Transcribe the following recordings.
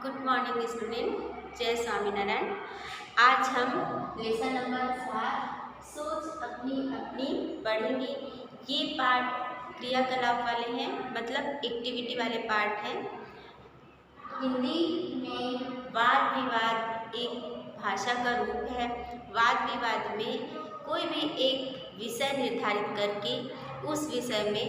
Good morning student, जय स्वामीनारायण। आज हम लेसन नंबर 7 सोच अपनी अपनी पढ़ेंगे। ये पाठ क्रियाकलाप वाले हैं, मतलब एक्टिविटी वाले पार्ट हैं। हिंदी में वाद विवाद एक भाषा का रूप है। वाद विवाद में कोई भी एक विषय निर्धारित करके उस विषय में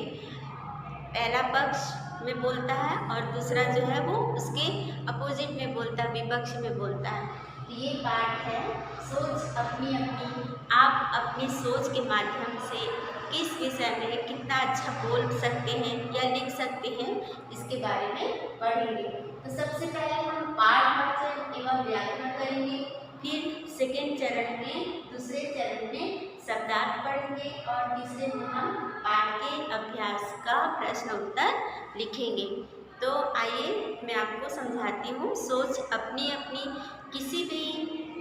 पहला पक्ष में बोलता है और दूसरा जो है वो उसके अपोजिट में बोलता है, विपक्ष में बोलता है। तो ये पार्ट है सोच अपनी अपनी। आप अपनी सोच के माध्यम से किस विषय में कितना अच्छा बोल सकते हैं या लिख सकते हैं, इसके बारे में पढ़ेंगे। तो सबसे पहले हम पाठवाचक एवं व्याकरण करेंगे, फिर सेकेंड चरण में, दूसरे चरण में शब्दार्थ पढ़ेंगे और तीसरे में हम पाठ के अभ्यास का प्रश्न उत्तर लिखेंगे। तो आइए मैं आपको समझाती हूँ। सोच अपनी अपनी किसी भी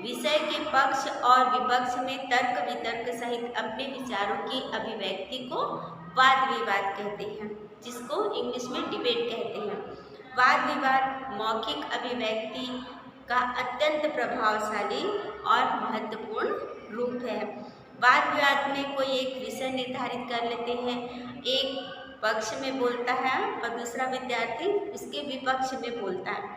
विषय के पक्ष और विपक्ष में तर्क वितर्क सहित अपने विचारों की अभिव्यक्ति को वाद विवाद कहते हैं, जिसको इंग्लिश में डिबेट कहते हैं। वाद विवाद मौखिक अभिव्यक्ति का अत्यंत प्रभावशाली और महत्वपूर्ण रूप है। वाद विवाद में कोई एक विषय निर्धारित कर लेते हैं, एक पक्ष में बोलता है और दूसरा विद्यार्थी उसके विपक्ष में बोलता है।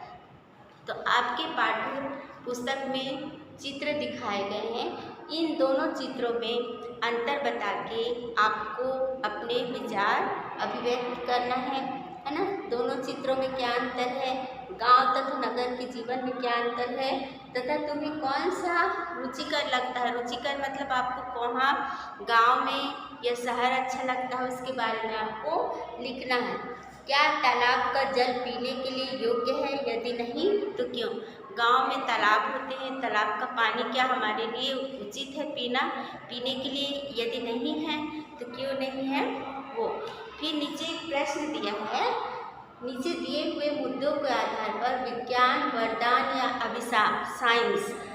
तो आपके पाठ्य पुस्तक में चित्र दिखाए गए हैं, इन दोनों चित्रों में अंतर बता के आपको अपने विचार अभिव्यक्त करना है ना। दोनों चित्रों में क्या अंतर है, गांव तथा नगर के जीवन में क्या अंतर है, तथा तुम्हें कौन सा रुचिकर लगता है। रुचिकर मतलब आपको वहाँ गांव में या शहर अच्छा लगता है, उसके बारे में आपको लिखना है। क्या तालाब का जल पीने के लिए योग्य है, यदि नहीं तो क्यों। गांव में तालाब होते हैं, तालाब का पानी क्या हमारे लिए उचित है पीने के लिए, यदि नहीं है तो क्यों नहीं है वो। फिर नीचे एक प्रश्न दिया है, नीचे दिए हुए मुद्दों के आधार पर विज्ञान वरदान या अभिशाप,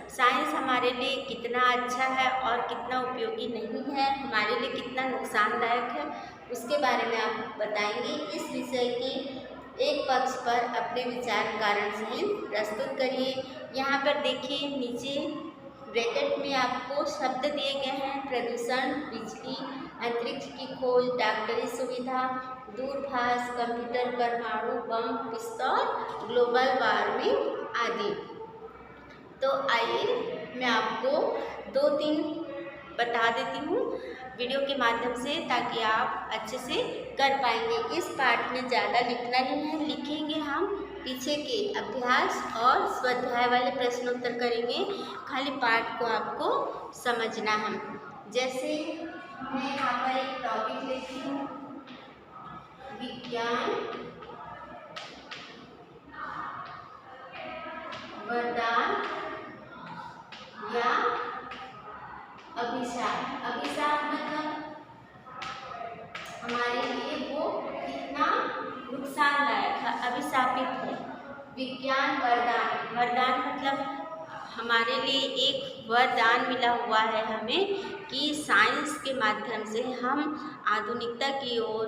साइंस हमारे लिए कितना अच्छा है और कितना उपयोगी नहीं है, हमारे लिए कितना नुकसानदायक है, उसके बारे में आप बताएंगे। इस विषय के एक पक्ष पर अपने विचार कारण सहित प्रस्तुत करिए। यहाँ पर देखिए नीचे ब्रैकेट में आपको शब्द दिए गए हैं, प्रदूषण, बिजली, अंतरिक्ष की खोज, डॉक्टरी सुविधा, दूरभाष, कंप्यूटर, परमाणु बम, पिस्तौल, ग्लोबल वार्मिंग आदि। तो आइए मैं आपको 2-3 बता देती हूँ वीडियो के माध्यम से, ताकि आप अच्छे से कर पाएंगे। इस पाठ में ज़्यादा लिखना नहीं है, लिखेंगे हम पीछे के अभ्यास और स्वाध्याय वाले प्रश्नोत्तर करेंगे, खाली पाठ को आपको समझना है। जैसे मैं यहाँ पर एक टॉपिक लेती हूँ, विज्ञान वरदान या अभिशाप। अभिशाप मतलब हमारे लिए वो कितना नुकसानदायक है, अभिशापित है। विज्ञान वरदान, वरदान मतलब हमारे लिए एक वरदान मिला हुआ है हमें कि साइंस के माध्यम से हम आधुनिकता की ओर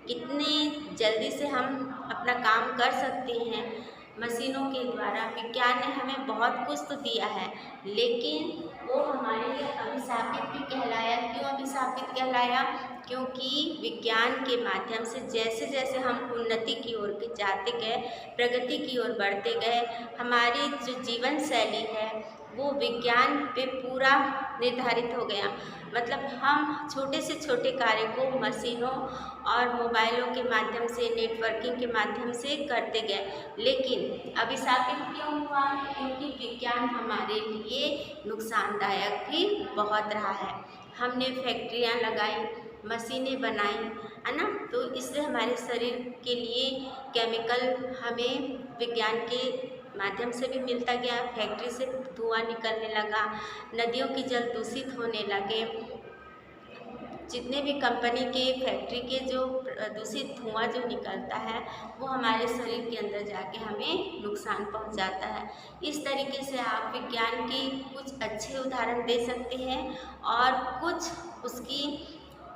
कितने जल्दी से हम अपना काम कर सकते हैं मशीनों के द्वारा। विज्ञान ने हमें बहुत कुछ तो दिया है, लेकिन वो हमारे लिए अभिशापित भी कहलाया। क्यों अभिशापित कहलाया? क्योंकि विज्ञान के माध्यम से जैसे जैसे हम उन्नति की ओर जाते गए, प्रगति की ओर बढ़ते गए, हमारी जो जीवन शैली है वो विज्ञान पे पूरा निर्धारित हो गया। मतलब हम छोटे से छोटे कार्य को मशीनों और मोबाइलों के माध्यम से, नेटवर्किंग के माध्यम से करते गए। लेकिन अभिशापित क्यों हुआ? क्योंकि विज्ञान हमारे लिए नुकसानदायक भी बहुत रहा है। हमने फैक्ट्रियाँ लगाई, मशीनें बनाई, है ना, तो इससे हमारे शरीर के लिए केमिकल हमें विज्ञान के माध्यम से भी मिलता गया। फैक्ट्री से धुआं निकलने लगा, नदियों की जल दूषित होने लगे। जितने भी कंपनी के, फैक्ट्री के जो दूषित धुआं जो निकलता है वो हमारे शरीर के अंदर जाके हमें नुकसान पहुंचाता है। इस तरीके से आप विज्ञान के कुछ अच्छे उदाहरण दे सकते हैं और कुछ उसकी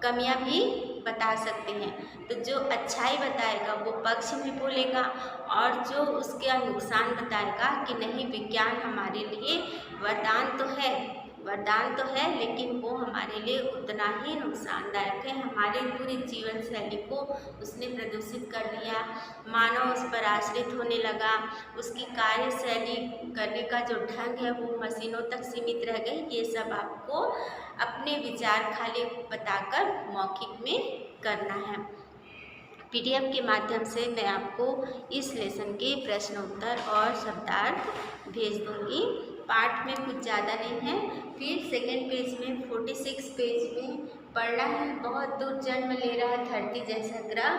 कमियां भी बता सकते हैं। तो जो अच्छाई बताएगा वो पक्ष में बोलेगा, और जो उसका नुकसान बताएगा कि नहीं विज्ञान हमारे लिए वरदान तो है लेकिन वो हमारे लिए उतना ही नुकसानदायक है। हमारे पूरी जीवन शैली को उसने प्रदूषित कर दिया, मानव उस पर आश्रित होने लगा, उसकी कार्यशैली करने का जो ढंग है वो मशीनों तक सीमित रह गई। ये सब आपको अपने विचार खाली बताकर मौखिक में करना है। पीडीएफ के माध्यम से मैं आपको इस लेसन के प्रश्न उत्तर और शब्दार्थ भेज दूंगी। पाठ में कुछ ज़्यादा नहीं है। फिर सेकेंड पेज में 46 पेज में पढ़ना है। बहुत दूर जन्म ले रहा धरती जैसा ग्रह।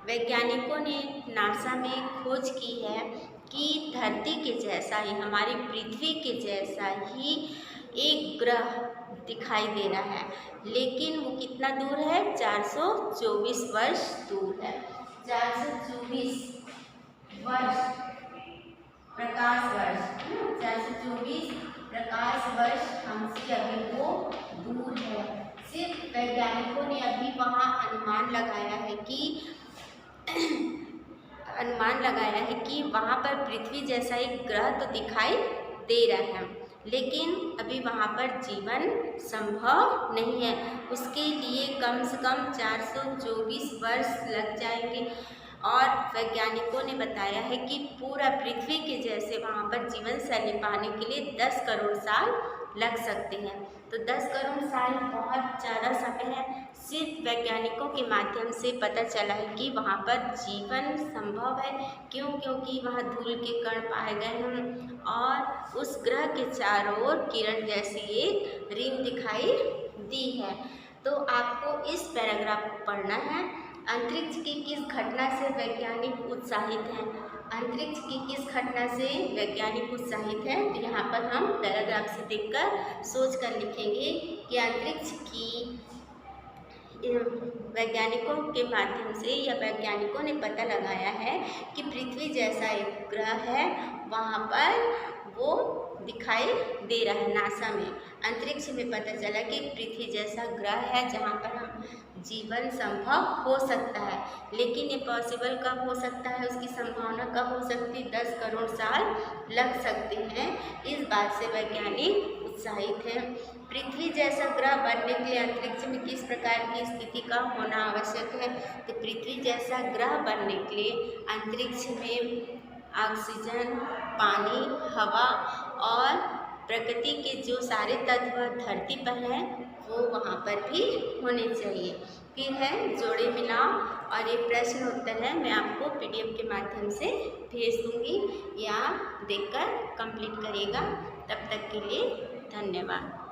वैज्ञानिकों ने नासा में खोज की है कि धरती के जैसा ही, हमारी पृथ्वी के जैसा ही एक ग्रह दिखाई दे रहा है, लेकिन वो कितना दूर है? 424 वर्ष दूर है। 424 वर्ष, प्रकाश वर्ष, 424 प्रकाश वर्ष हमसे अभी वो दूर है। सिर्फ वैज्ञानिकों ने अभी वहाँ अनुमान लगाया है कि वहाँ पर पृथ्वी जैसा एक ग्रह तो दिखाई दे रहा है, लेकिन अभी वहाँ पर जीवन संभव नहीं है। उसके लिए कम से कम 424 वर्ष लग जाएंगे, और वैज्ञानिकों ने बताया है कि पूरा पृथ्वी के जैसे वहाँ पर जीवन शैली पाने के लिए 10 करोड़ साल लग सकते हैं। तो 10 करोड़ साल बहुत ज़्यादा समय है। सिर्फ वैज्ञानिकों के माध्यम से पता चला है कि वहाँ पर जीवन संभव है। क्योंकि वहाँ धूल के कण पाए गए हैं, और उस ग्रह के चारों ओर किरण जैसी एक रिंग दिखाई दी है। तो आपको इस पैराग्राफ को पढ़ना है। अंतरिक्ष की किस घटना से वैज्ञानिक उत्साहित हैं? अंतरिक्ष की किस घटना से वैज्ञानिक उत्साहित हैं? तो यहाँ पर हम पैराग्राफ से देखकर सोच कर लिखेंगे कि अंतरिक्ष की वैज्ञानिकों के माध्यम से या वैज्ञानिकों ने पता लगाया है कि पृथ्वी जैसा एक ग्रह है, वहाँ पर वो दिखाई दे रहा है। नासा में अंतरिक्ष में पता चला कि पृथ्वी जैसा ग्रह है जहाँ पर हम जीवन संभव हो सकता है। लेकिन ये पॉसिबल कब हो सकता है, उसकी संभावना कब हो सकती है? 10 करोड़ साल लग सकते हैं। इस बात से वैज्ञानिक उत्साहित हैं। पृथ्वी जैसा ग्रह बनने के लिए अंतरिक्ष में किस प्रकार की स्थिति का होना आवश्यक है? तो पृथ्वी जैसा ग्रह बनने के लिए अंतरिक्ष में ऑक्सीजन, पानी, हवा और प्रकृति के जो सारे तत्व धरती पर हैं वो वहाँ पर भी होने चाहिए। फिर है जोड़े मिलाओ, और ये प्रश्न उत्तर है, मैं आपको पीडीएफ के माध्यम से भेज दूँगी, या देखकर कंप्लीट करिएगा। तब तक के लिए धन्यवाद।